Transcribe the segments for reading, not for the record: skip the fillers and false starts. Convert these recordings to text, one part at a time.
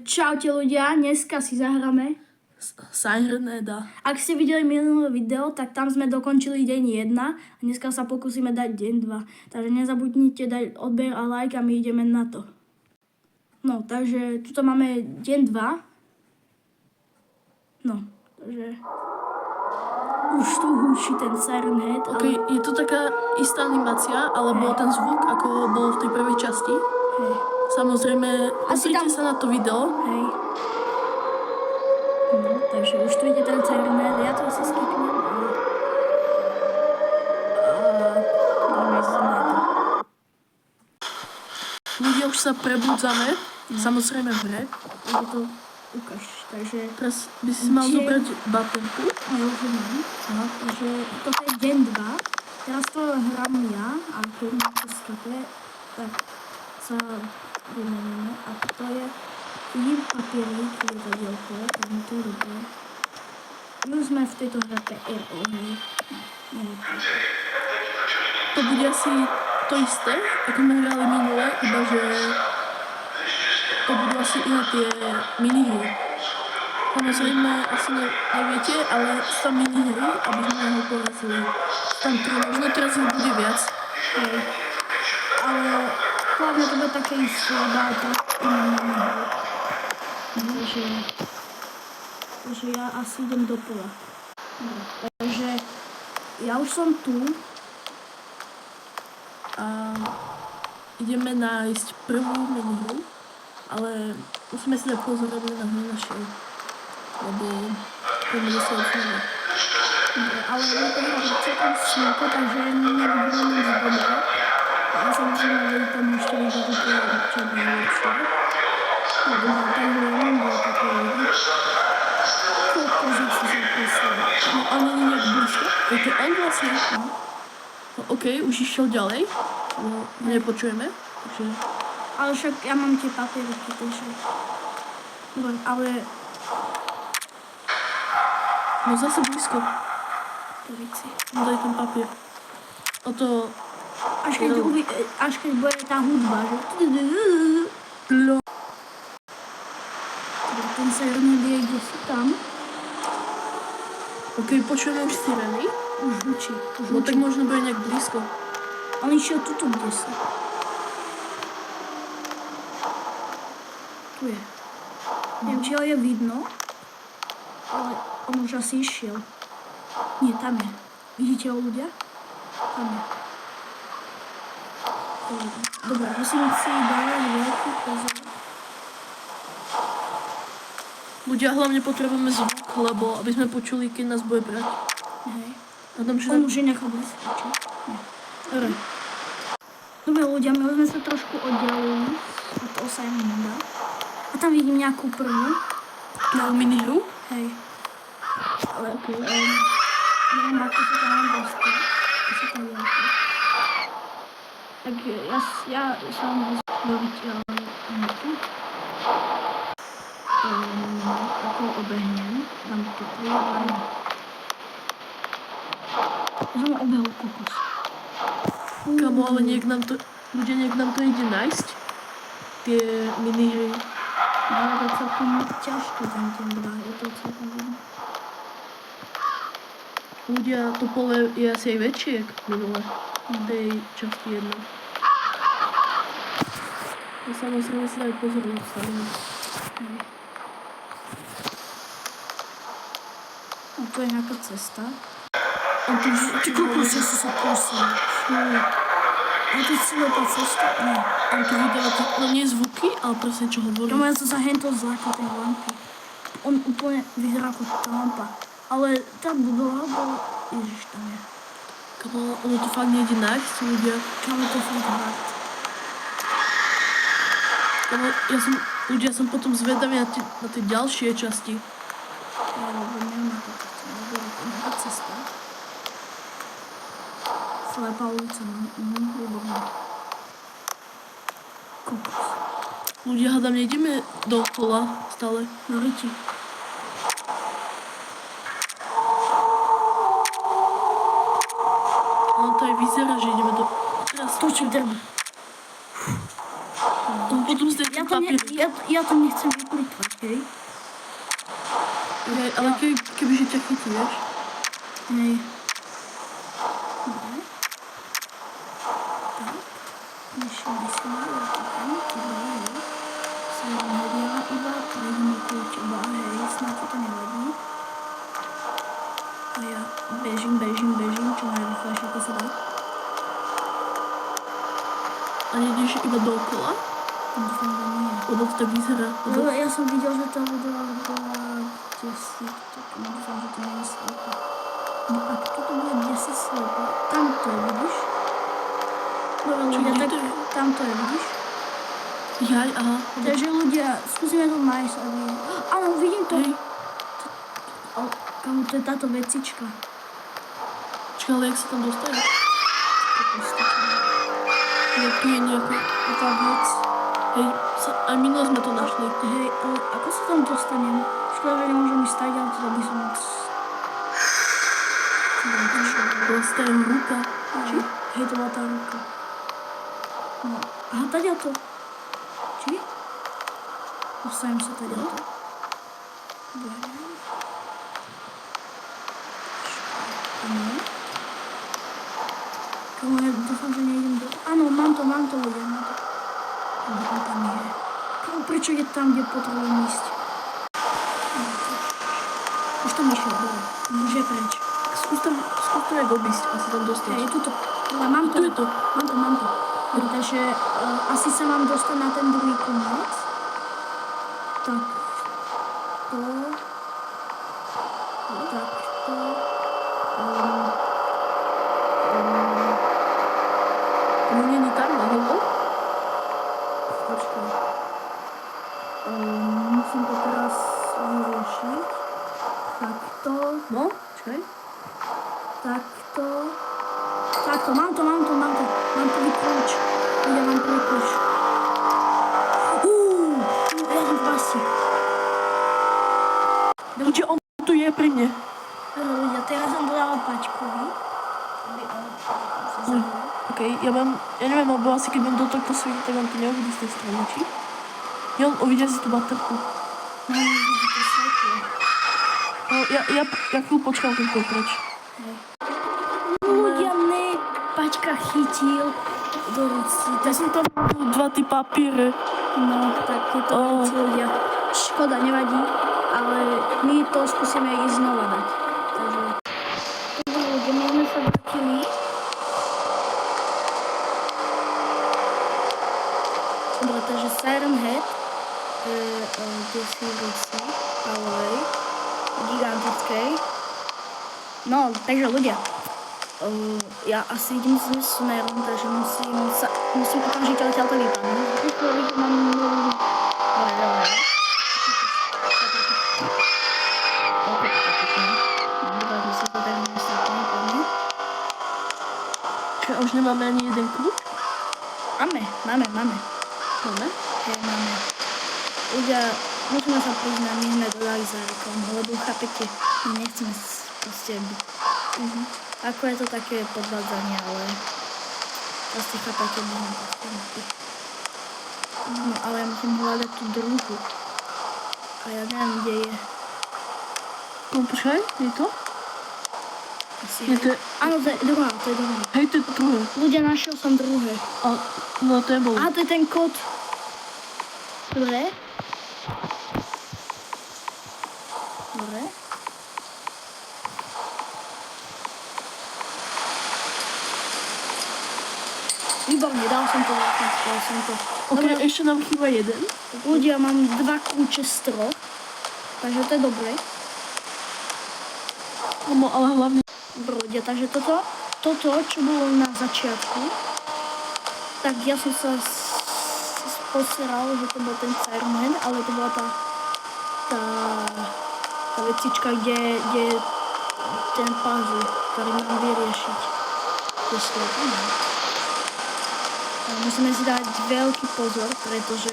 Čaute ľudia, dneska si zahráme Sireneda. Ak ste videli minulé video, tak tam sme dokončili deň 1 a dneska sa pokúsime dať deň 2. Takže nezabudnite dať odber a like a my ideme na to. No, takže tuto máme deň 2. No, takže už tu hučí ten Siren Head. Ok, je to taká istá animácia, ale bol ten zvuk, ako bol v tej prvej časti. Hej. Samozrejme, Asi pozrite tam- sa na to video. Hej. No, takže už tu ide ten Siren Head. Ja to asi skipnem. Dáme sa na to. Ľudia, už sa prebudzame, samozrejme v hre. Takže to ukáž. Takže Teraz by si mal Deň- zobrať baterku. ja už ju mám. Aha, takže toto je deň 2. Teraz to hrám ja a keď ma to skape, tak sa vymeníme. A to je vidím papierík, je to dielko, tak mi to robí. My už sme v tejto hre PRO, hej. No, To bude asi to isté, ako sme hrali minule, iba že to budú asi iné tie minihry. Samozrejme, asi neviete, ale sú tam minihry, aby sme ho porazili. Tam možno teraz ich bude viac. hej. Ale hlavne to bude také isté, iba trošku iné. Takže ja asi idem do pola. Dobre, takže ja už som tu. A ideme nájsť prvú minihru, ale musíme si dať pozor, aby nás nenašiel. Lebo poďme sa odsúva. Dobre, ale je to celkom slnko, takže nevidíme nic dobre. A samozrejme, že tam ešte vidíte také černé lepšie. No dobre, takže ja mám dve také lidi. Koľko pozícií sa poslala. No a není nejak blízko. Je to on vlastne. No, OK, už išiel ďalej. No, nepočujeme. Takže Ale však ja mám tie papieriky, takže... Dobre, ale... no zase blízko. Pozície. No daj ten papier. O to... Až keď bude tá hudba, že... Ten Siren je kde sú tam. OK, počujeme už sireny. Už hučí. No tak možno bude nejak blízko. On išiel tuto kde sa. Tu je. Neviem, či ho je vidno, ale on už asi išiel. Nie, tam je. Vidíte ho ľudia? Tam je. Dobre, musím si dávať veľký pozor. Ľudia, hlavne potrebujeme zvuk, lebo aby sme počuli, keď nás bude brať. Hej. Hádam, že... On už je nechal blízko, či? Nie. Dobre. Dobre ľudia, my sme sa trošku oddialili od toho Sireneda. A tam vidím nejakú prvú. Na minihru? Hej. Ale OK. Neviem, ako sa tam mám dostať. Ako sa tam je. Tak ja sa mám zbaviť tu. Ako obehnem. Dám to prijavám. Ja som obehol kokos. Kamo, ale nejak nám to... Ľudia, nejak nám to ide nájsť. Tie minihry. No, je to celkom ťažké ten deň 2. Je to celkom vidno. Ľudia, to pole je asi aj väčšie, jak minule. V tej časti 1. No samozrejme si daj pozor na stavinu. No to je nejaká cesta. A ty kokos, ja sa prosím. A to je celá tá cesta? Nie. On tu videl, no nie zvuky, ale proste čo hovorí. Kamo, ja som sa hento zlákol tej lampy. On úplne vyzerá ako tá lampa. Ale tá budova bola... Ježiš, tam je. Kamo, ono to fakt nejde nájsť, ľudia. Kamo, to fakt hard. Kamo, ľudia, som potom zvedavý na tie ďalšie časti. Ja vôbec neviem, ako to chcem. Je to nejaká cesta. Slepá ulica, výborná. Kokos. Ľudia, hádam, nejdeme dookola stále. No riti. Ono to aj vyzerá, že ideme do... Teraz Točím drbu. potom ste Ja papíry. ja to nechcem vyplýtvať, hej. Hej, ale kebyže ťa chytí, vieš? Hej. Dobre. Tak. Dnešný vysílal, ja to tam, iba, hej. Som vám hodila iba, prejdeme kľúč iba, hej, snad to nevadí. A ja bežím, čo najrychlejšie ako sa dá. A nejdeš iba dookola? Dúfam, že nie. Lebo to tak vyzerá. No, ja som videl, že tá budova bola desi, tak dúfam, že to nie je slepo. No a toto bude desi slepo. Tamto je, vidíš? Dobre, ľudia, tak tamto je, vidíš? Jaj, aha. Takže ľudia, skúsime to nájsť, aby... Áno, vidím to. Hej. Kamu, to je táto vecička. Čakaj, ale jak sa tam dostane? Tu je nejaká... Je tá vec. Hej, aj minule sme to našli. Hej, ale ako sa tam dostanem? Škoda, že nemôžem ísť stať, ale teda by som moc... Vlastne je ruka. Či? Hej, to bola tá ruka. No, aha, tadia to. Či? Dostanem sa tadia to. Nie. Kamu, ja dúfam, že nejdem do... Áno, mám to, ľudia, mám to. On tam je. Kamu, prečo je tam, kde potrebujem ísť? Už tam išiel, dobre. Už je preč. Skús to nejak obísť a sa tam dostať. Hej, tuto. Ale mám to. Tu je to. Mám to. Takže asi sa mám dostať na ten druhý koniec. Tak. Takto. No nie tam, náhodou? Počkaj. Musím to teraz vyriešiť. Takto. No, čakaj. Takto. Mám to. Mám prvý kľúč. Ja mám prvý kľúč. Ja som v basti. Ľudia, on tu je pri mne. Ľudia, teraz som dodala Paťkovi. Okej, ja neviem, alebo asi keď budem do tohto svietiť, tak vám to neuvidí z tej strany, či? Ja on uvidia si tú baterku. No, vidí to svetlo. No, ja chvíľu počkám, keď to preč. Ľudia, mne Paťka chytil do ruci. Ja som tam mal 2 ty papíry. No, tak je to veci, ľudia. Škoda, nevadí, ale my to skúsime ísť znova dať. Takže... Ľudia, my sme sa vrátili. Dobre, takže Siren Head, kde si ruci, palovej, gigantickej. No, takže ľudia, ja asi idem s smerom, takže musím okamžite odtiaľto vypadnúť. Chvíľu mám... Dobre. Dobre, sa to tak nestatne, poďme. Čiže už nemáme ani jeden kľúč? Máme. Máme? Hej, máme. Ľudia, musíme sa priznať, my sme dodali za reklamu, lebo chápete, my nechceme proste byť. Ako je to také podvádzanie, ale proste chápete, my sme proste nechci. No, ale ja musím hľadať tú druhú. A ja neviem, kde je. No, počkaj, je to? Asi, Je to... áno, to je druhá. Hej, to je druhé. Ľudia, našiel som druhé. No, to je bol. Aha, to je ten kód. Dobre. Výborne, dal som to. Ok, Dobre, ešte nám chýba jeden. ľudia, mám 2 kľúče z 3. Takže to je dobré. No, ale hlavne... Dobre, ľudia, takže toto, čo bolo na začiatku, tak ja som sa poseral, že to bol ten Siren Head, ale to bola tá vecička, kde je ten puzzle, ktorý mám vyriešiť. Musíme si dať veľký pozor, pretože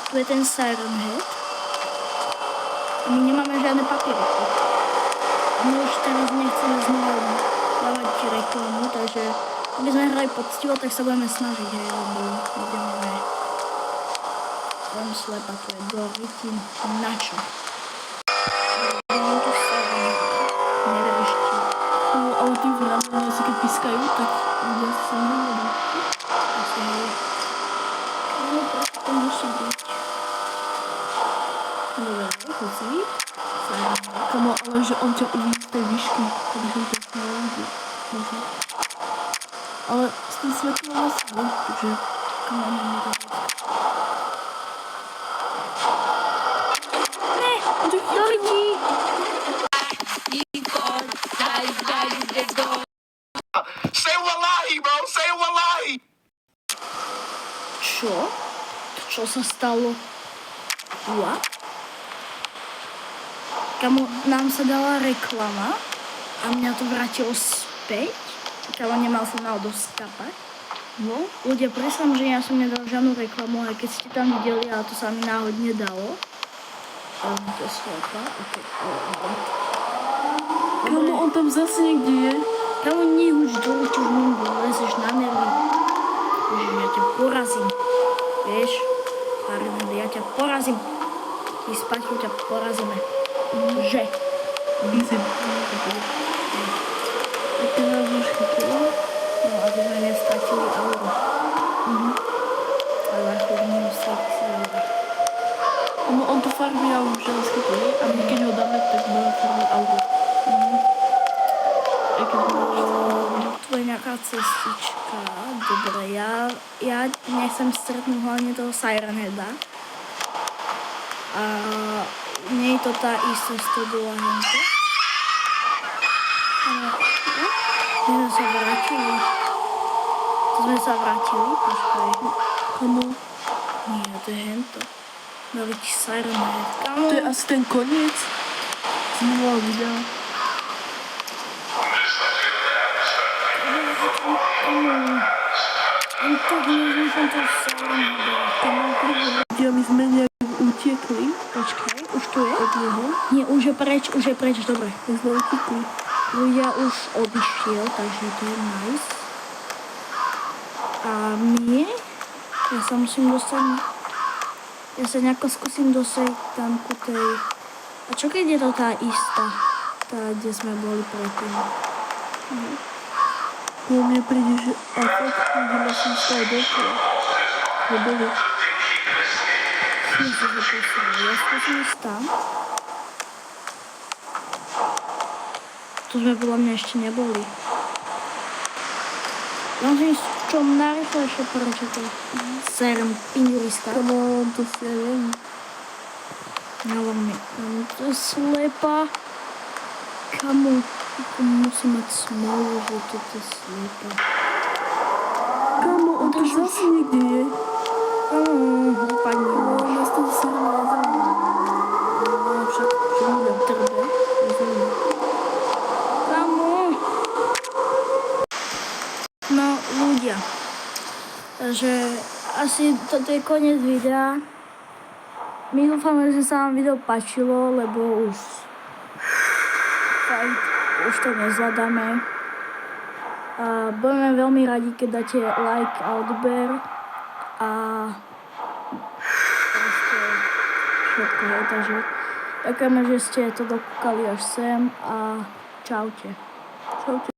tu je ten Siren Head a my nemáme žiadne papiere. My už teraz nechceme znova dávať reklamu, takže aby sme hrali poctivo, tak sa budeme snažiť, hej, lebo ideme. Som slepa, to je do ryti na čo? Vidím tu sa nereští. No, ale tí v rámci asi keď pískajú, tak ľudia sa nevedú. Asi hej. No, prečo to musí byť? Dobre, hoci. Kamo, ale že on ťa uvidí z tej výšky, takže to neuvidí. Možno. Ale s tým svetlom asi ne, takže kamo, nemôže to byť. Ne, do ryti! Say wallahi, bro. Say wallahi. Čo? Čo sa stalo? What? Kamo, nám sa dala reklama a mňa to vrátilo späť. Kamo, nemal som náhodou skapať. No, Ľudia, presám, že ja som nedal žiadnu reklamu, aj keď ste tam videli, ale to sa mi náhodne dalo. To je slepa. Okay. kamo, on tam zase niekde je. Kamo, nie už dolu, čo už mi lezeš na nervy. Ježiš, ja ťa porazím. Vieš? Arnold, ja ťa porazím. Ty spať, ťa porazíme. Že? Easy. A ty nás už chytila? No, aby sme nestratili euro. Ale ako minus 3000 euro. Kamo, on tu farbí a už nás chytili a my keď ho dáme, tak bude farbiť auto. Aj keď Tu je nejaká cestička. Dobre, ja nechcem stretnúť hlavne toho Siren Heada. A nie je to tá istá stodola hento. My sme sa vrátili. Počkaj. kamo, Nie, to je hento. Dali ti Siren Head. Kamo, to je asi ten koniec z minulého videa. tak nezmyslím to Siren Heada. Kamo, ľudia, my sme nejak utiekli. Počkaj, už tu je? Od neho. Nie, už je preč, dobre. My sme utiekli. Ľudia už odišiel, takže to je nice. A my? Ja sa musím dostať... Ja sa nejako skúsim dostať tam ku tej... A čo keď je to tá istá? Tá, kde sme boli predtým. No mne príde, že a fakt ideme si stáť dokola. Neboli. Ja skúsim ísť tam. Tu sme podľa mňa ešte neboli. Ja musím ísť čo najrychlejšie prečo serem pinguriska. Kamo, to si ja neviem. Hlavne, to je slepa. Kamu, musím mať smolu, že toto je slepa. Kamo, on tu zase niekde je. Dopadne. Kamo, nás to zase nezaujíma. No, však, že ľudia trbe. Nezaujíma. Kamu. No, ľudia. Takže asi toto je koniec videa. My dúfame, že sa vám video páčilo, lebo už to nezvládame. A budeme veľmi radi, keď dáte like a odber. A proste všetko, hej, takže ďakujeme, že ste to dokúkali až sem a čaute. Čaute.